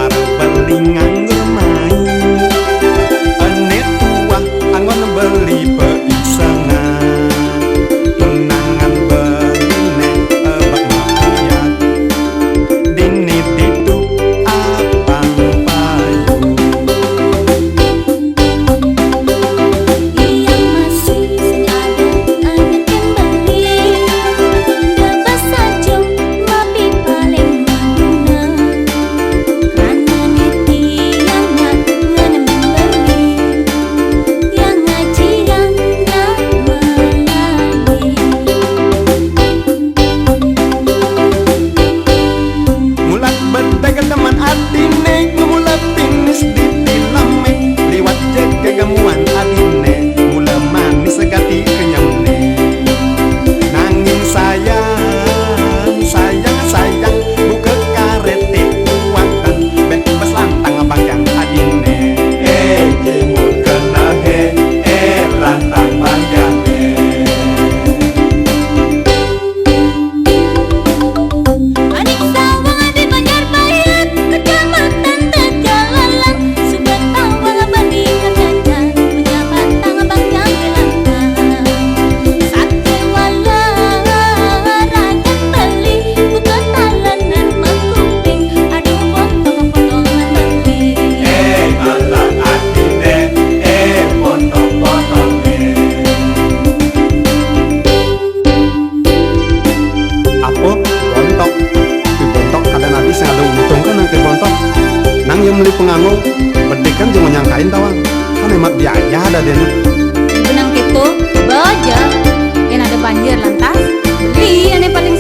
barang beli nganggur main. Ane tua anggon beli peisengan, tunangan beli neng ebak makiat. Dini ditu apang payu. Yang masih sing ada anak yang beli, dapat saja mapi paling manuna. Karena niti yang ngenem beli, yang ngaji yang melayani. Mulat berdagang teman adine, ngemulat tinis di tilame, liwat jaga gamuan adine, mula manis segati kenyamne. Nanging sayang, sayang, sayang, buka karete uangkan, bebas lantang banggang adine. Kimul kena lantang banggang. Adik sawang adi Banjar Bayat, kecamatan Tegalalang, subat awal bandi kakanda, pejabat tangbang yang dilangkah. Sakit wala rakyat beli, buka talenan mengkuping, aduh potong-potongan beli. Alat adine, potong-potongnya. Apa? Bontok. Di bontok kadang habis yang ada untung kan nang ke bontok. Nang yang beli penganggo, berdekan jangan nyangkain tawang. Kan hemat biaya ada dia nih. Benang gitu, bawa aja. Yang ada banjir lantas, beli yang paling